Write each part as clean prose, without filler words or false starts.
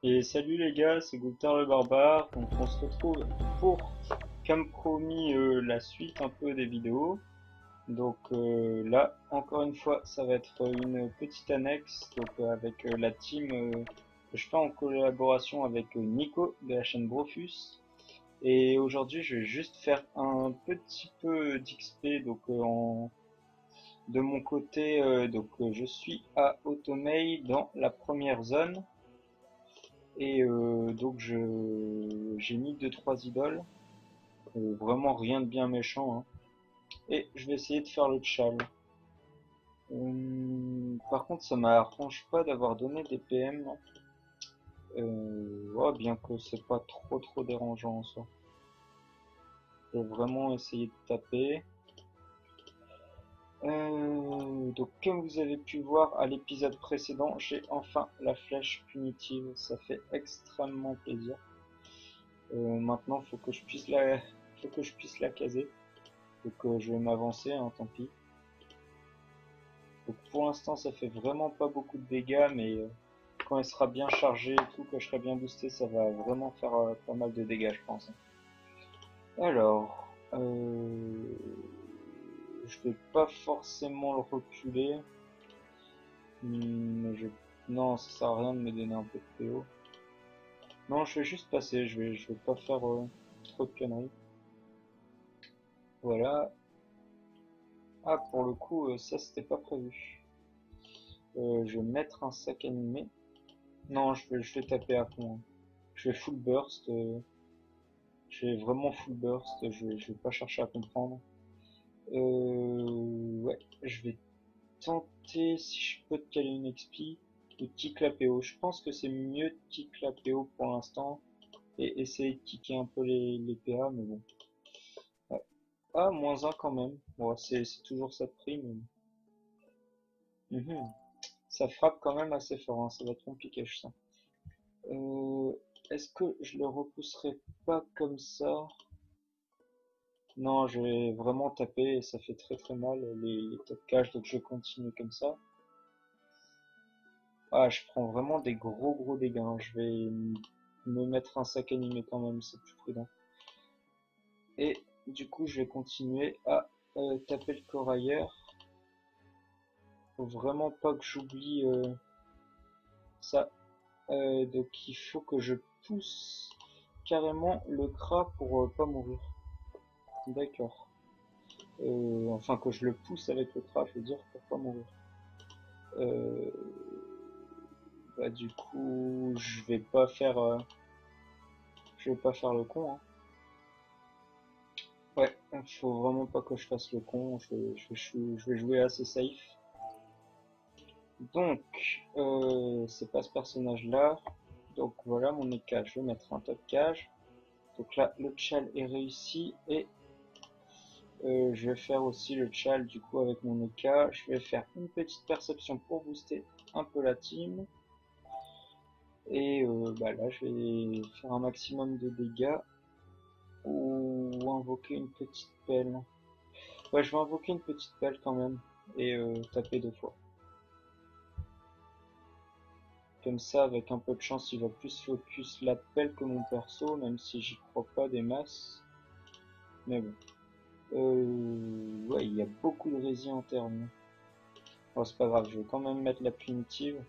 Et salut les gars, c'est Goutin le Barbare. Donc on se retrouve pour, comme promis, la suite un peu des vidéos. Donc là, encore une fois, ça va être une petite annexe donc, avec la team que je fais en collaboration avec Nico de la chaîne Brofus. Et aujourd'hui, je vais juste faire un petit peu d'XP donc de mon côté. Je suis à Automei dans la première zone. Et j'ai mis deux trois idoles, vraiment rien de bien méchant, hein. Et je vais essayer de faire le tchal. Par contre, ça m'arrange pas d'avoir donné des PM, non. Ouais, bien que c'est pas trop dérangeant en soi. Je vais vraiment essayer de taper. Donc comme vous avez pu voir à l'épisode précédent, j'ai enfin la flèche punitive, ça fait extrêmement plaisir. Maintenant, faut que je puisse la caser. Donc je vais m'avancer, hein, tant pis. Donc pour l'instant ça fait vraiment pas beaucoup de dégâts, mais quand elle sera bien chargée et tout, quand je serai bien boosté, ça va vraiment faire pas mal de dégâts je pense, hein. Alors, je vais pas forcément le reculer. Mais non, ça sert à rien de me donner un peu de PO. Non, je vais juste passer, je vais pas faire trop de conneries. Voilà. Ah, pour le coup, ça c'était pas prévu. Je vais mettre un sac animé. Non, je vais taper à fond, hein. Je vais full burst. Je vais vraiment full burst. Je vais pas chercher à comprendre. Ouais, je vais tenter si je peux te caler une XP ou kick la PO. Je pense que c'est mieux de kick la PO pour l'instant et essayer de kicker un peu les PA, mais bon. Ouais. Ah, -1 quand même. Bon, c'est toujours ça de prix, mais. Mhm. Ça frappe quand même assez fort, hein. Ça va être compliqué, je sens. Euh, Est-ce que je le repousserai pas comme ça? Non, je vais vraiment taper et ça fait très mal les top cash, donc je continue comme ça. Ah, je prends vraiment des gros dégâts, hein. Je vais me mettre un sac animé quand même, c'est plus prudent. Et du coup, je vais continuer à taper le corailleur. Faut vraiment pas que j'oublie ça. Donc il faut que je pousse carrément le crat pour pas mourir. D'accord. Enfin que je le pousse avec le crat, je veux dire, pour pas mourir. Euh, Bah du coup, je vais pas faire le con, hein. Ouais, faut vraiment pas que je fasse le con. Je vais jouer assez safe. Donc, c'est pas ce personnage-là. Donc voilà mon EK. Je vais mettre un top cage. Donc là, le tchal est réussi et je vais faire aussi le tchal du coup avec mon EK. Je vais faire une petite perception pour booster un peu la team. Et bah là, je vais faire un maximum de dégâts ou invoquer une petite pelle. Ouais, je vais invoquer une petite pelle quand même et taper deux fois. Comme ça, avec un peu de chance, il va plus focus la pelle que mon perso, même si j'y crois pas des masses. Mais bon. Ouais, il y a beaucoup de résine en termes. Bon, c'est pas grave, je vais quand même mettre la punitive.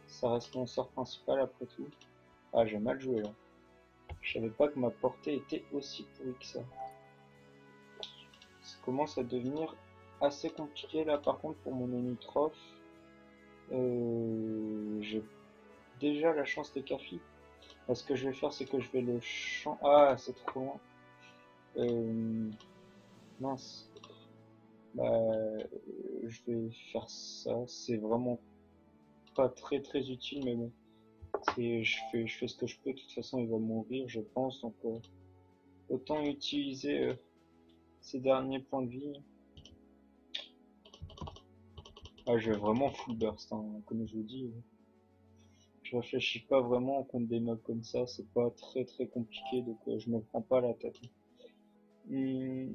Ça reste mon sort principal après tout. Ah, j'ai mal joué là. Je savais pas que ma portée était aussi pourrie que ça. Ça commence à devenir assez compliqué là par contre pour mon Onitroph. J'ai déjà la chance des cafés. Ce que je vais faire, c'est que je vais le champ. Ah, c'est trop loin. Mince. Bah, je vais faire ça. C'est vraiment pas très utile, mais bon. Je fais ce que je peux. De toute façon, il va mourir, je pense. Donc, autant utiliser ces derniers points de vie. Ah, je vais vraiment full burst, hein, comme je vous dis. Je réfléchis pas vraiment contre des mobs comme ça. C'est pas très compliqué, donc je me prends pas la tête. Hum,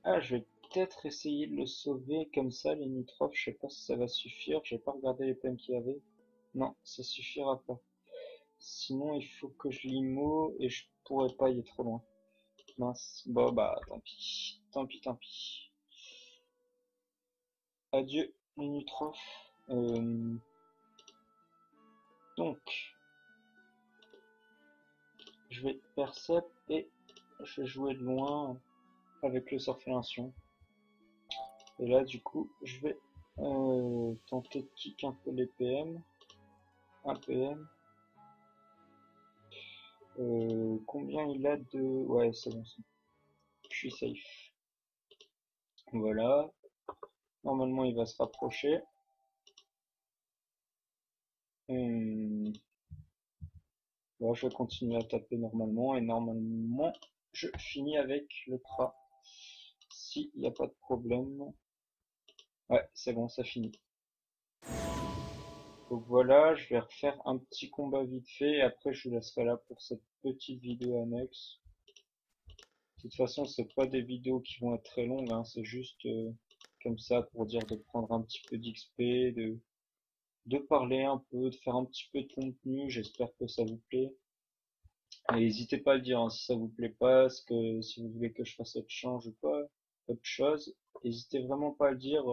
Ah, je vais peut-être essayer de le sauver comme ça, les nitrophes. Je sais pas si ça va suffire. J'ai pas regardé les PM qu'il y avait. Non, ça suffira pas. Sinon, il faut que je l'immo et je pourrais pas, il est trop loin. Mince. Bon, bah, tant pis. Tant pis, tant pis. Adieu, Minutrof. Donc, je vais percept et je vais jouer de loin avec le Surflation. Et là, du coup, je vais tenter de kick un peu les PM. Un PM. Combien il a de... Ouais, c'est bon, je suis safe. Voilà. Normalement, il va se rapprocher. Bon, je vais continuer à taper normalement. Et normalement, je finis avec le Kra. S'il n'y a pas de problème. Ouais, c'est bon, ça finit. Donc voilà, je vais refaire un petit combat vite fait. Et après, je vous laisserai là pour cette petite vidéo annexe. De toute façon, c'est pas des vidéos qui vont être très longues, hein, c'est juste comme ça pour dire de prendre un petit peu d'XP, de parler un peu, de faire un petit peu de contenu. J'espère que ça vous plaît. Et n'hésitez pas à le dire hein, si ça vous plaît pas, si vous voulez que je fasse autre change ou pas, autre chose. N'hésitez vraiment pas à le dire.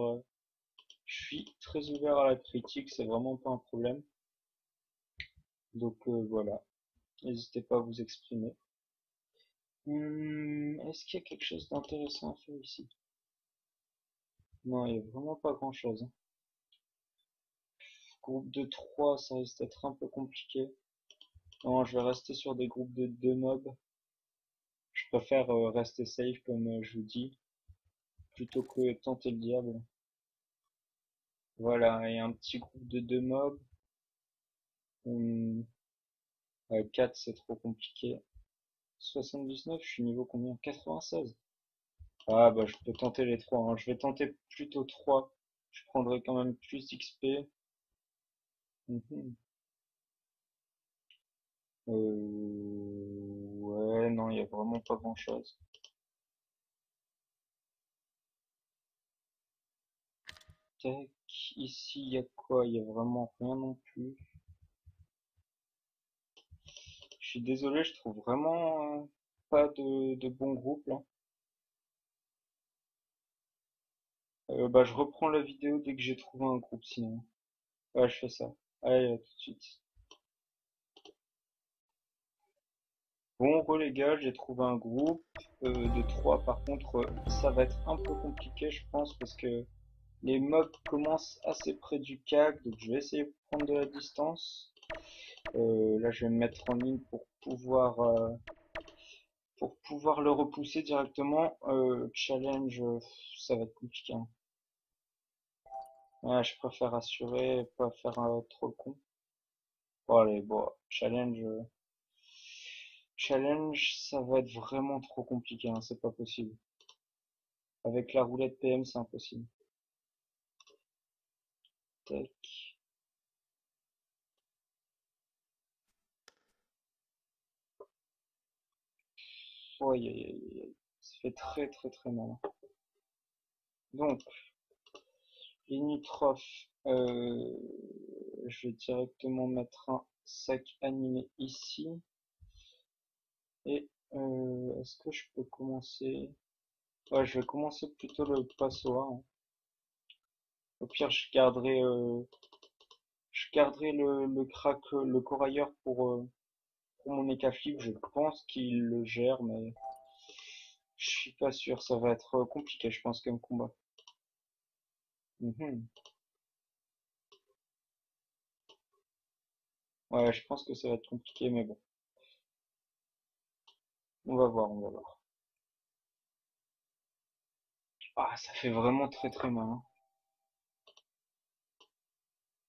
Je suis très ouvert à la critique, c'est vraiment pas un problème. Donc voilà, n'hésitez pas à vous exprimer. Est-ce qu'il y a quelque chose d'intéressant à faire ici? Non, il n'y a vraiment pas grand-chose, hein. Groupe de 3, ça risque d'être un peu compliqué. Non, je vais rester sur des groupes de 2 mobs. Je préfère rester safe comme je vous dis, plutôt que tenter le diable. Voilà, et un petit groupe de 2 mobs. 4, c'est trop compliqué. 79, je suis niveau combien? 96. Ah bah je peux tenter les 3, hein. Je vais tenter plutôt 3. Je prendrai quand même plus d'XP. Ouais, non, il y a vraiment pas grand-chose. Tac, ici, il y a quoi? Il y a vraiment rien non plus. Je suis désolé, je trouve vraiment pas de bon groupe là. Bah, je reprends la vidéo dès que j'ai trouvé un groupe sinon. Ouais, je fais ça. Allez, à tout de suite. Bon, les gars, j'ai trouvé un groupe de 3. Par contre, ça va être un peu compliqué, je pense, parce que les mobs commencent assez près du CAC, donc je vais essayer de prendre de la distance. Là, je vais me mettre en ligne pour pouvoir le repousser directement. Challenge, ça va être compliqué, hein. Ouais, je préfère assurer, pas faire trop le con. Bon, allez, bon, challenge, ça va être vraiment trop compliqué, hein, c'est pas possible. Avec la roulette PM, c'est impossible. Tac. Aïe, aïe, aïe, aïe. Ça fait très très très mal. Donc, limitrophe, je vais directement mettre un sac animé ici. Et est-ce que je peux commencer? Ouais, je vais commencer plutôt le passoire, hein. Au pire, je garderai le crack, le corailleur pour mon écaflip. Je pense qu'il le gère, mais je suis pas sûr. Ça va être compliqué, je pense, comme combat. Mhm. Ouais, je pense que ça va être compliqué, mais bon. On va voir, on va voir. Ah, ça fait vraiment très très mal, hein.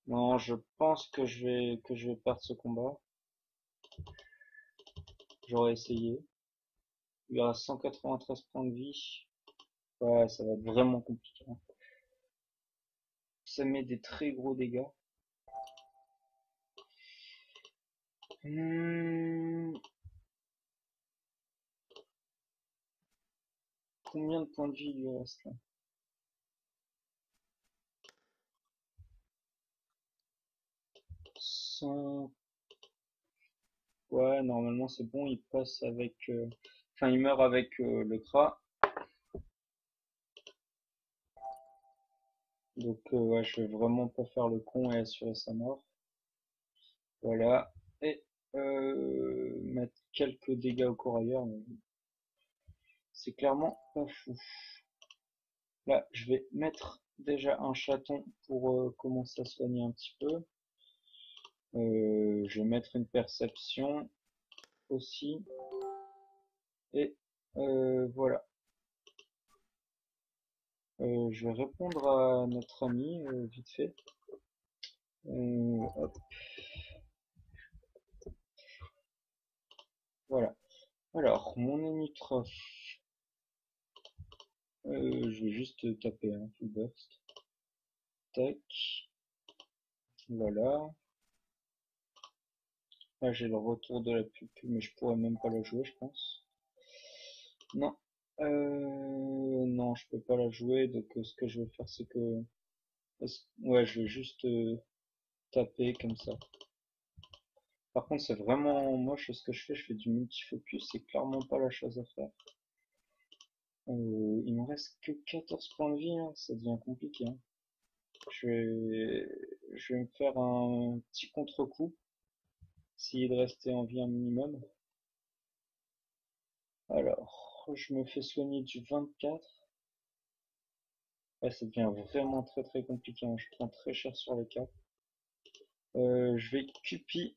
Non, je pense que je vais perdre ce combat. J'aurais essayé. Il y aura 193 points de vie. Ouais, ça va être vraiment compliqué, hein. Ça met des très gros dégâts. Hmm, Combien de points de vie il lui reste là? 100. Ouais, normalement c'est bon, il passe avec... Enfin, il meurt avec le Kra. Donc ouais, je vais vraiment pas faire le con et assurer sa mort. Voilà. Et mettre quelques dégâts au corailleur, mais c'est clairement pas fou. Là, je vais mettre déjà un chaton pour commencer à soigner un petit peu. Je vais mettre une perception aussi. Et voilà. Je vais répondre à notre ami vite fait. Hop, voilà. Alors, mon énitrophe. Je vais juste taper un full burst. Tac. Voilà. Là, j'ai le retour de la pupu, mais je pourrais même pas la jouer, je pense. Non. Non, je peux pas la jouer, donc ce que je vais faire, c'est que... Ouais, je vais juste taper comme ça. Par contre, c'est vraiment moche ce que je fais du multifocus, c'est clairement pas la chose à faire. Il me reste que 14 points de vie, hein, ça devient compliqué. Hein. Je vais me faire un petit contre-coup, essayer de rester en vie un minimum. Alors, je me fais soigner du 24. Ouais, ça devient vraiment très très compliqué, hein. Je prends très cher sur les cas. Je vais QP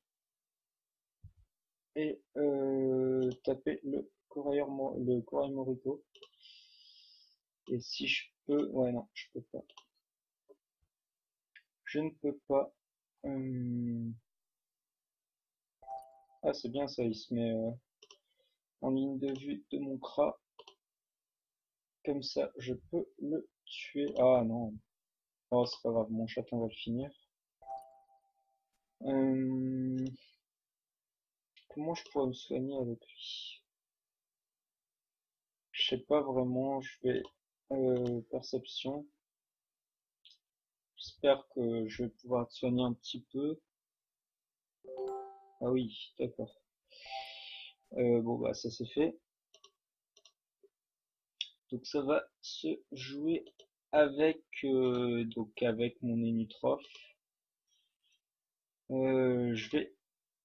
et taper le corail Morito. Et si je peux... Ouais, non, je peux pas. Je ne peux pas. Ah, c'est bien ça, il se met en ligne de vue de mon Kra. Comme ça, je peux le tuer. Ah non. Oh, c'est pas grave, mon chaton va le finir. Comment je pourrais me soigner avec lui? Je sais pas vraiment, je vais perception. J'espère que je vais pouvoir te soigner un petit peu. Ah oui, d'accord. Bon bah ça c'est fait. Donc ça va se jouer avec avec mon énitrophe. Je vais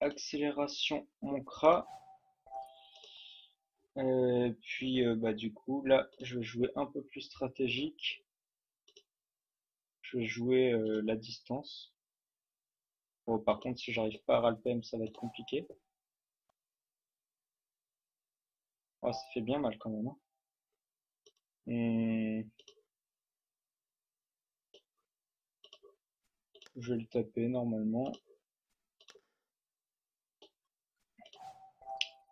accélération mon Kra. Puis bah du coup là je vais jouer un peu plus stratégique. Je vais jouer la distance. Bon, par contre si j'arrive pas à Ralpem ça va être compliqué. Oh, ça fait bien mal quand même. Hein. Je vais le taper normalement.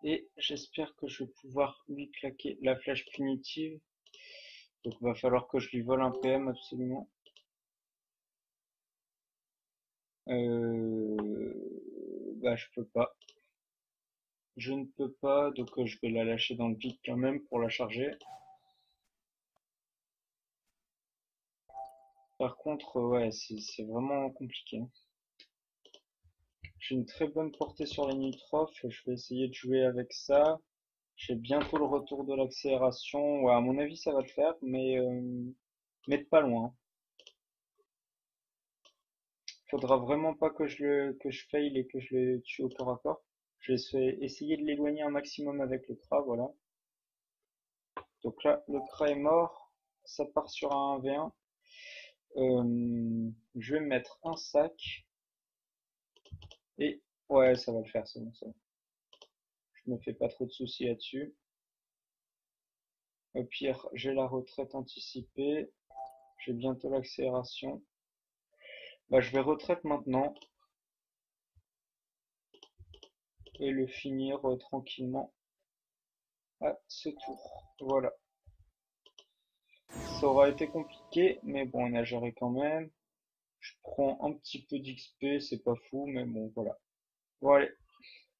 Et j'espère que je vais pouvoir lui claquer la flèche punitive. Donc il va falloir que je lui vole un PM absolument. Bah je peux pas. Je ne peux pas, donc je vais la lâcher dans le vide quand même pour la charger. Par contre, ouais, c'est vraiment compliqué. Hein. J'ai une très bonne portée sur les nitrophes, je vais essayer de jouer avec ça. J'ai bientôt le retour de l'accélération. Ouais, à mon avis, ça va le faire, mais de pas loin. Faudra vraiment pas que je fail et que je le tue au corps à corps. Je vais essayer de l'éloigner un maximum avec le Kra, voilà. Donc là, le Kra est mort. Ça part sur un 1v1. Je vais mettre un sac. Et ouais, ça va le faire, c'est bon, ça. Je me fais pas trop de soucis là-dessus. Au pire, j'ai la retraite anticipée. J'ai bientôt l'accélération. Bah, je vais retraite maintenant. Et le finir tranquillement à ce tour. Voilà. Ça aura été compliqué, mais bon, on a géré quand même. Je prends un petit peu d'XP, c'est pas fou, mais bon, voilà. Bon, allez,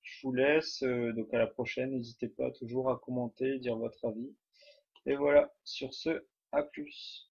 je vous laisse. Donc à la prochaine, n'hésitez pas toujours à commenter, dire votre avis. Et voilà, sur ce, à plus.